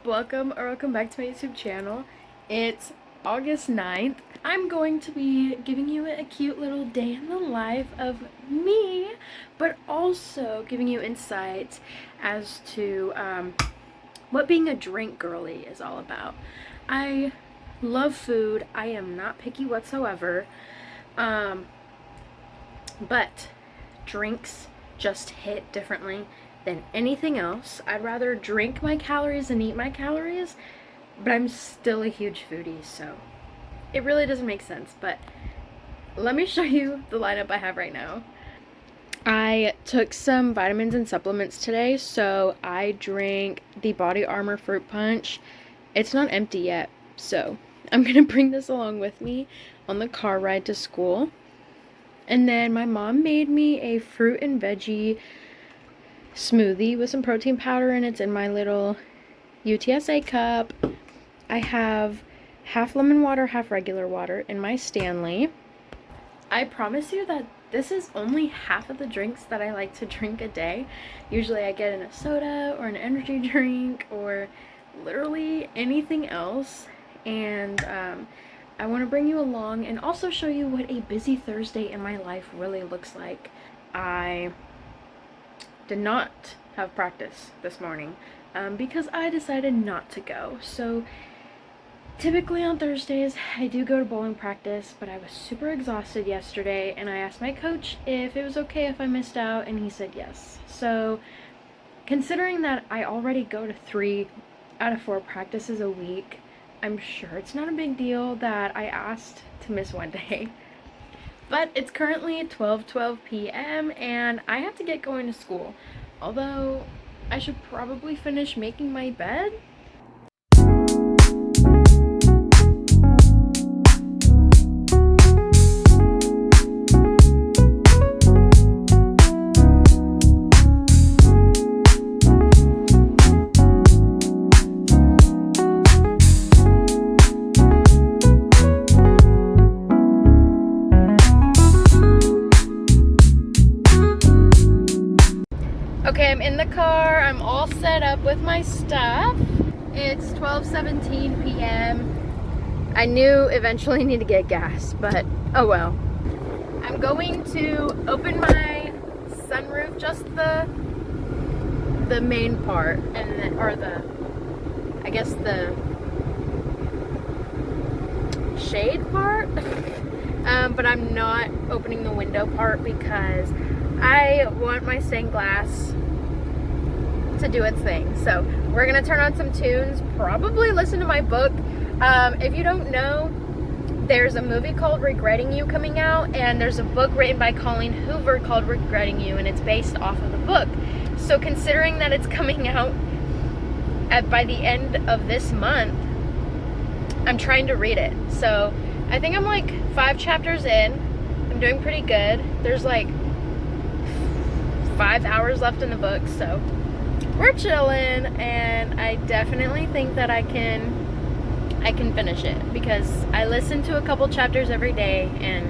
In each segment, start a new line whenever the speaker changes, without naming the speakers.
Welcome back to my YouTube channel. It's August 9th. I'm going to be giving you a cute little day in the life of me, but also giving you insights as to what being a drink girly is all about. I love food. I am not picky whatsoever, but drinks just hit differently than anything else. I'd rather drink my calories than eat my calories, but I'm still a huge foodie, so it really doesn't make sense. But let me show you the lineup I have right now. I took some vitamins and supplements today, so I drank the Body Armor Fruit Punch. It's not empty yet, so I'm gonna bring this along with me on the car ride to school. And then my mom made me a fruit and veggie smoothie with some protein powder, and it's in my little UTSA cup. I have half lemon water, half regular water in my Stanley. I promise you that this is only half of the drinks that I like to drink a day. Usually I get in a soda or an energy drink or literally anything else, and I want to bring you along and also show you what a busy Thursday in my life really looks like. I did not have practice this morning because I decided not to go. So typically on Thursdays I do go to bowling practice, but I was super exhausted yesterday and I asked my coach if it was okay if I missed out, and he said yes. So considering that I already go to 3 out of 4 practices a week, I'm sure it's not a big deal that I asked to miss one day. But it's currently 12:12 p.m. and I have to get going to school. Although I should probably finish making my bed. Okay, I'm in the car. I'm all set up with my stuff. It's 12:17 p.m. I knew eventually I need to get gas, but oh well. I'm going to open my sunroof, just the main part, and then, or I guess the shade part. But I'm not opening the window part because I want my stained glass to do its thing. So we're gonna turn on some tunes, probably listen to my book. If you don't know, there's a movie called Regretting You coming out, and there's a book written by Colleen Hoover called Regretting You, and it's based off of the book. So considering that it's coming out by the end of this month, I'm trying to read it. So I think I'm like 5 chapters in. I'm doing pretty good. There's like 5 hours left in the book, so we're chilling, and I definitely think that I can finish it because I listen to a couple chapters every day, and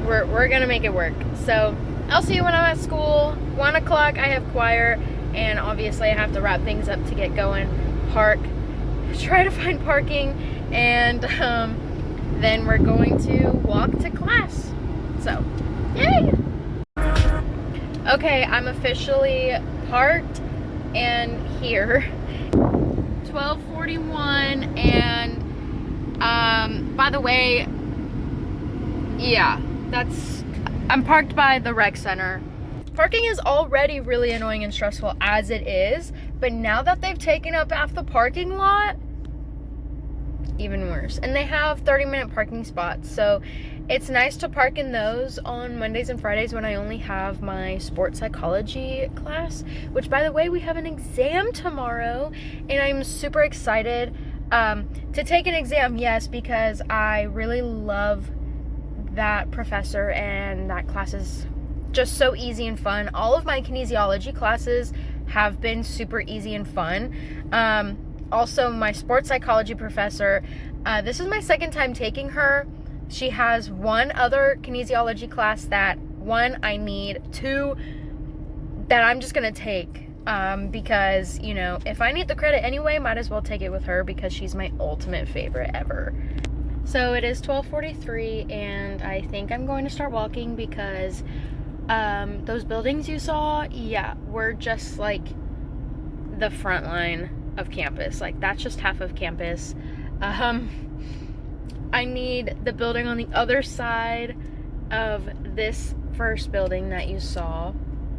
we're gonna make it work. So I'll see you when I'm at school. 1 o'clock I have choir, and obviously I have to wrap things up to get going, try to find parking, and then we're going to walk to class. So yay! Okay, I'm officially parked and here. 12:41, and by the way, yeah, I'm parked by the rec center. Parking is already really annoying and stressful as it is, but now that they've taken up half the parking lot, even worse. And they have 30-minute parking spots, so it's nice to park in those on Mondays and Fridays when I only have my sports psychology class, which, by the way, we have an exam tomorrow, and I'm super excited to take an exam, yes, because I really love that professor, and that class is just so easy and fun. All of my kinesiology classes have been super easy and fun. Also, my sports psychology professor, this is my 2nd time taking her. She has 1 other kinesiology class that, 1, I need, 2, that I'm just going to take because, you know, if I need the credit anyway, might as well take it with her because she's my ultimate favorite ever. So it is 12:43 and I think I'm going to start walking because those buildings you saw, yeah, were just like the front line of campus. Like, that's just half of campus. I need the building on the other side of this first building that you saw,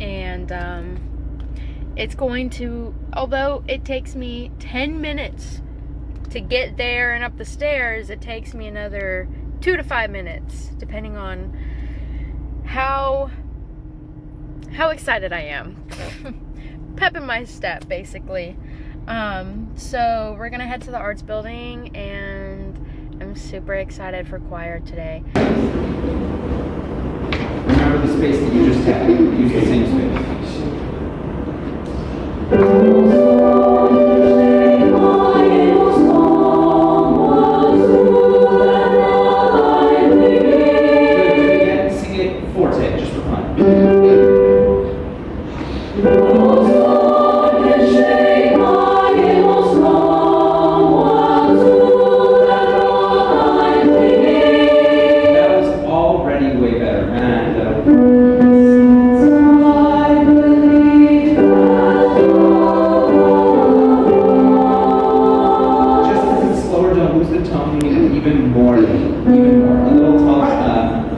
and it's going to, although it takes me 10 minutes to get there and up the stairs, it takes me another 2 to 5 minutes, depending on how excited I am. Pep in my step, basically. So we're gonna head to the arts building, and I'm super excited for choir today.
Remember the space that you just had. Use the same space. Again, sing it forte, just for fun.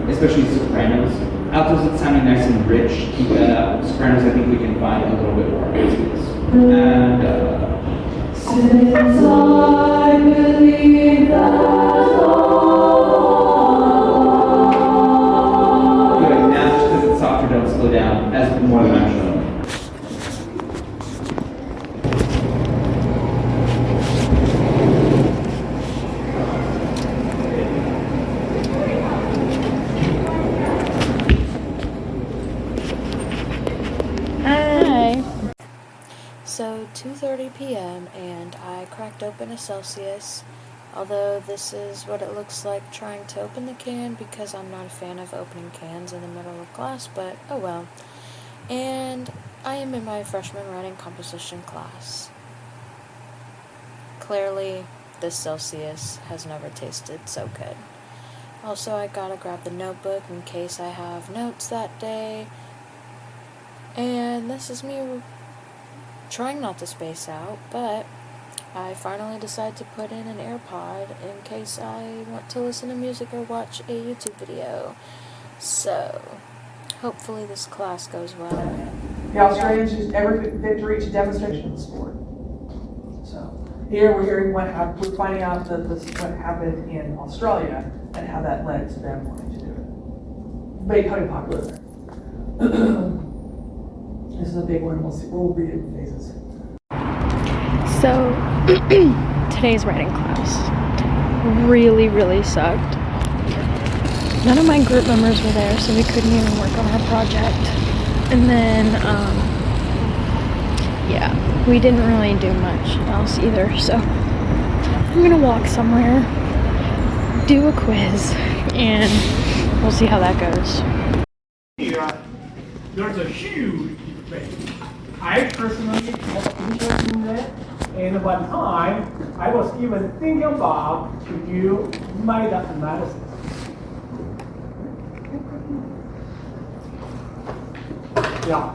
Especially sopranos. Altos, it's sounding nice and rich. Sopranos, I think we can find a little bit more business. And since I believe that good. Now, just because it's softer, don't slow down. As more than I'm showing.
So 2:30 p.m. and I cracked open a Celsius, although this is what it looks like trying to open the can because I'm not a fan of opening cans in the middle of class, but oh well. And I am in my freshman writing composition class. Clearly, this Celsius has never tasted so good. Also, I gotta grab the notebook in case I have notes that day. And this is me trying not to space out, but I finally decided to put in an AirPod in case I want to listen to music or watch a YouTube video. So, hopefully this class goes well.
The Australians used every victory to demonstration sport. So here we're hearing we're finding out that this is what happened in Australia and how that led to them wanting to do it. Becoming popular there. This is a big one. We'll read it in phases.
So, today's writing class really, really sucked. None of my group members were there, so we couldn't even work on our project. And then, yeah, we didn't really do much else either. So, I'm gonna walk somewhere, do a quiz, and we'll see how that goes.
Here, there's a huge debate. I personally have interest in that, and one time I was even thinking about to do meta-analysis. Yeah.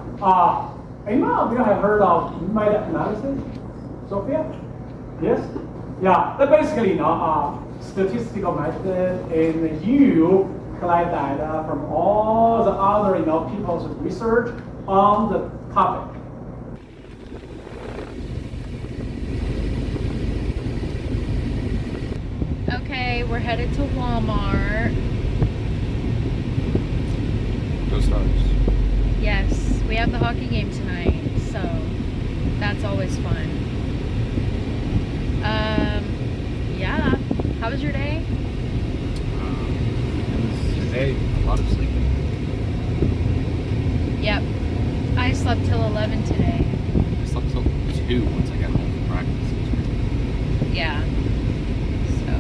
Anyone of you have heard of meta-analysis? Sophia? Yes? Yeah. That basically, statistical method, and you collect data from all the other, people's research on the topic.
Okay, we're headed to Walmart.
Go Stars.
Yes, we have the hockey game tonight, so that's always fun. Yeah. How was your day?
It was today a lot of sleeping.
Yep. I slept till 11 today.
I slept till 2 once I got home from practice.
Yeah. So.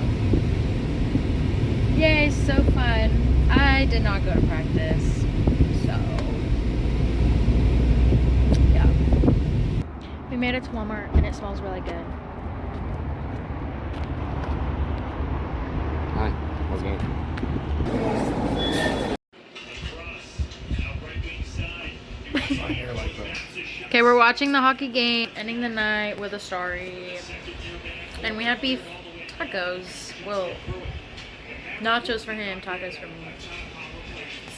Yay, so fun. I did not go to practice. So. Yeah. We made it to Walmart and it smells really good.
Hi, how's it going?
Okay, we're watching the hockey game, ending the night with a story. And we have beef tacos. Well, nachos for him, tacos for me.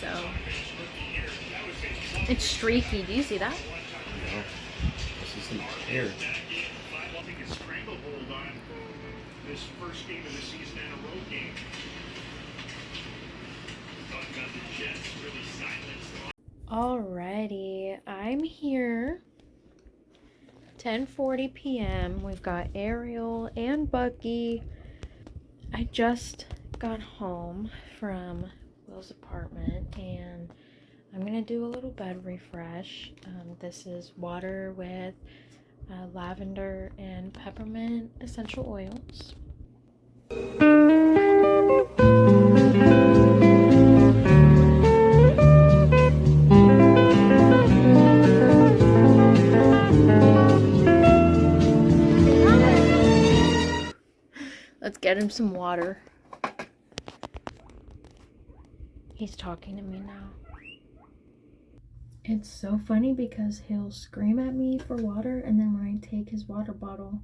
So, it's streaky. Do you see that?
No. This is some hair.
This first game of the season and a road game. Talking about the Jets really silenced.
Alrighty, I'm here. 10:40 p.m. We've got Ariel and Bucky. I just got home from Will's apartment and I'm gonna do a little bed refresh. This is water with lavender and peppermint essential oils. Let's get him some water. He's talking to me now. It's so funny because he'll scream at me for water, and then when I take his water bottle,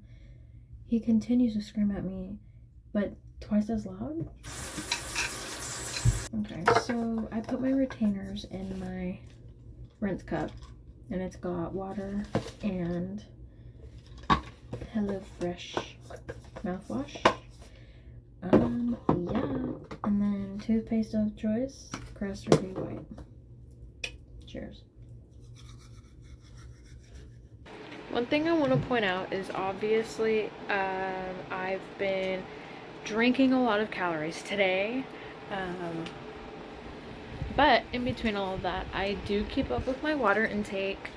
he continues to scream at me, but twice as loud. Okay, so I put my retainers in my rinse cup, and it's got water and Hello Fresh mouthwash. Yeah, and then toothpaste of choice, Crest or Be White. Cheers. One thing I want to point out is obviously I've been drinking a lot of calories today, but in between all of that I do keep up with my water intake,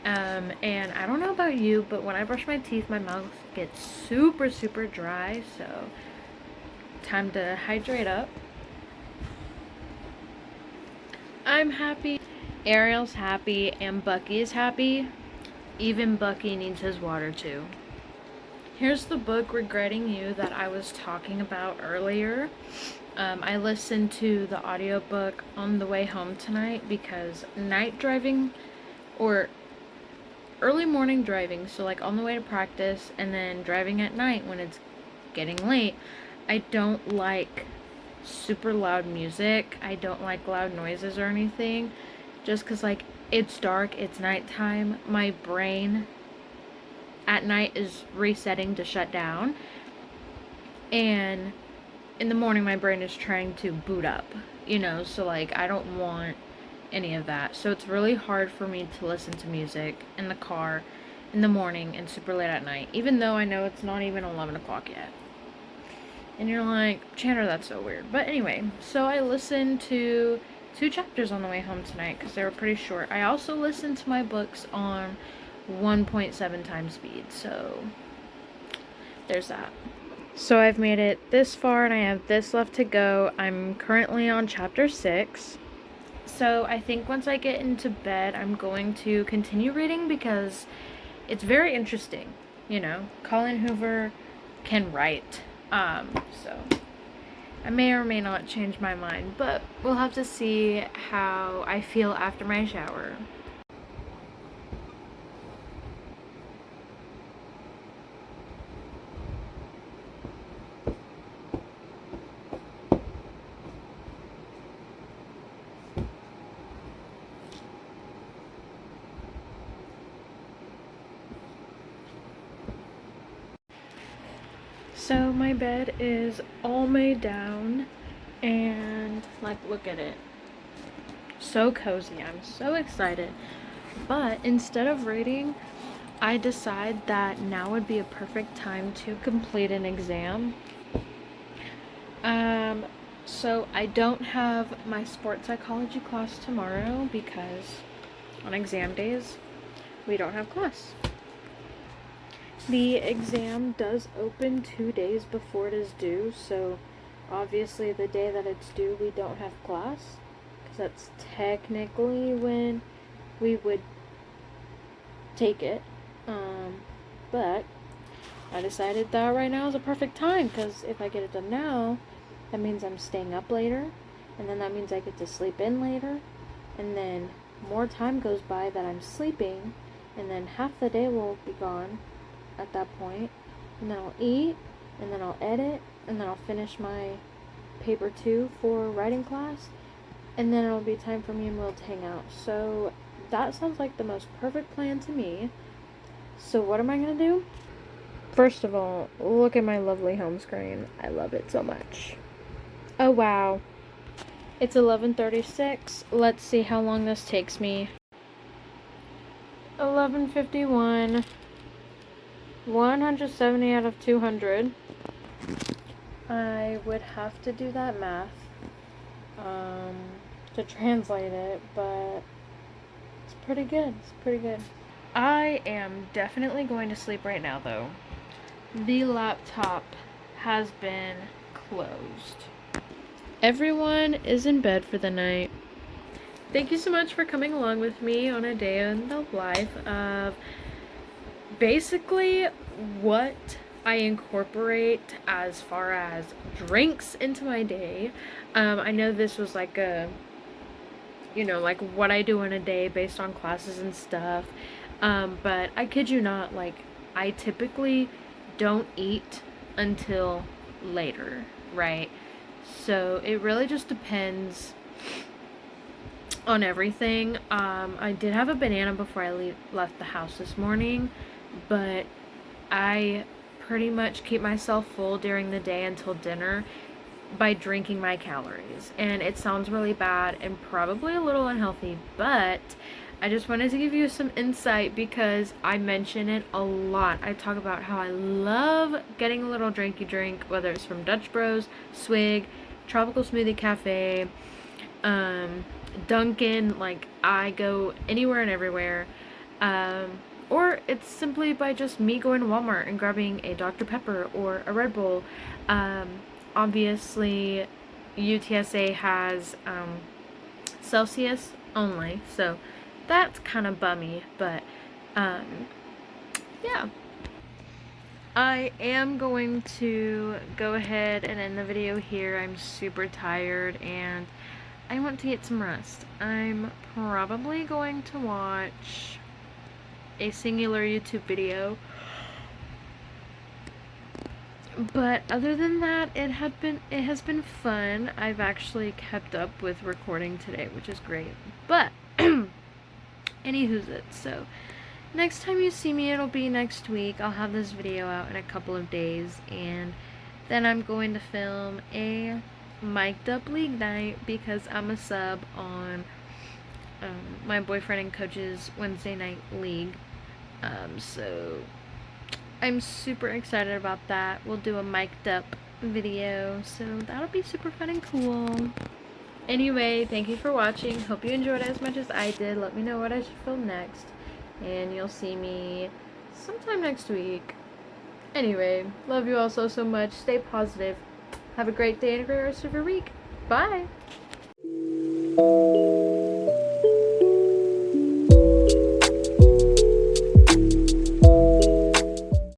and I don't know about you, but when I brush my teeth my mouth gets super dry, so time to hydrate up. I'm happy, Ariel's happy, and Bucky is happy. Even Bucky needs his water too. Here's the book Regretting You that I was talking about earlier. I listened to the audiobook on the way home tonight because night driving or early morning driving, so like on the way to practice and then driving at night when it's getting late, I don't like super loud music. I don't like loud noises or anything, just because like it's dark, it's nighttime, my brain at night is resetting to shut down, and in the morning my brain is trying to boot up, you know, so like I don't want any of that. So it's really hard for me to listen to music in the car in the morning and super late at night, even though I know it's not even 11 o'clock yet. And you're like, Chandra, that's so weird. But anyway, so I listened to 2 chapters on the way home tonight because they were pretty short. I also listened to my books on 1.7 times speed, so there's that. So I've made it this far and I have this left to go. I'm currently on chapter 6. So I think once I get into bed, I'm going to continue reading because it's very interesting. You know, Colin Hoover can write. So I may or may not change my mind, but we'll have to see how I feel after my shower. So my bed is all made down and like look at it. So cozy. I'm so excited. But instead of reading, I decide that now would be a perfect time to complete an exam. So I don't have my sports psychology class tomorrow because on exam days we don't have class. The exam does open 2 days before it is due, so obviously the day that it's due we don't have class, because that's technically when we would take it. But I decided that right now is a perfect time, because if I get it done now, that means I'm staying up later, and then that means I get to sleep in later, and then more time goes by that I'm sleeping, and then half the day will be gone at that point, and then I'll eat, and then I'll edit, and then I'll finish my paper 2 for writing class, and then it'll be time for me and Will to hang out. So that sounds like the most perfect plan to me. So what am I gonna do? First of all, look at my lovely home screen. I love it so much. Oh wow. It's 11:36. Let's see how long this takes me. 11:51. 170 out of 200. I would have to do that math to translate it, but it's pretty good. It's pretty good. I am definitely going to sleep right now, though. The laptop has been closed. Everyone is in bed for the night. Thank you so much for coming along with me on a day in the life of basically what I incorporate as far as drinks into my day. I know this was like a, like what I do in a day based on classes and stuff. But I kid you not, like, I typically don't eat until later, right? So it really just depends on everything. I did have a banana before I left the house this morning, but I pretty much keep myself full during the day until dinner by drinking my calories. And it sounds really bad and probably a little unhealthy, but I just wanted to give you some insight because I mention it a lot. I talk about how I love getting a little drinky drink, whether it's from Dutch Bros, Swig, Tropical Smoothie Cafe, Dunkin', like I go anywhere and everywhere. Or it's simply by just me going to Walmart and grabbing a Dr. Pepper or a Red Bull. Obviously, UTSA has Celsius only, so that's kind of bummy, but yeah. I am going to go ahead and end the video here. I'm super tired and I want to get some rest. I'm probably going to watch a singular YouTube video, but other than that, it has been fun. I've actually kept up with recording today, which is great, but anywho's it. So next time you see me, it'll be next week. I'll have this video out in a couple of days, and then I'm going to film a mic'd up league night because I'm a sub on my boyfriend and coach's Wednesday night league. So I'm super excited about that. We'll do a mic'd up video, so that'll be super fun and cool. Anyway, thank you for watching. Hope you enjoyed it as much as I did. Let me know what I should film next, and you'll see me sometime next week. Anyway, love you all so much. Stay positive. Have a great day and a great rest of your week. Bye!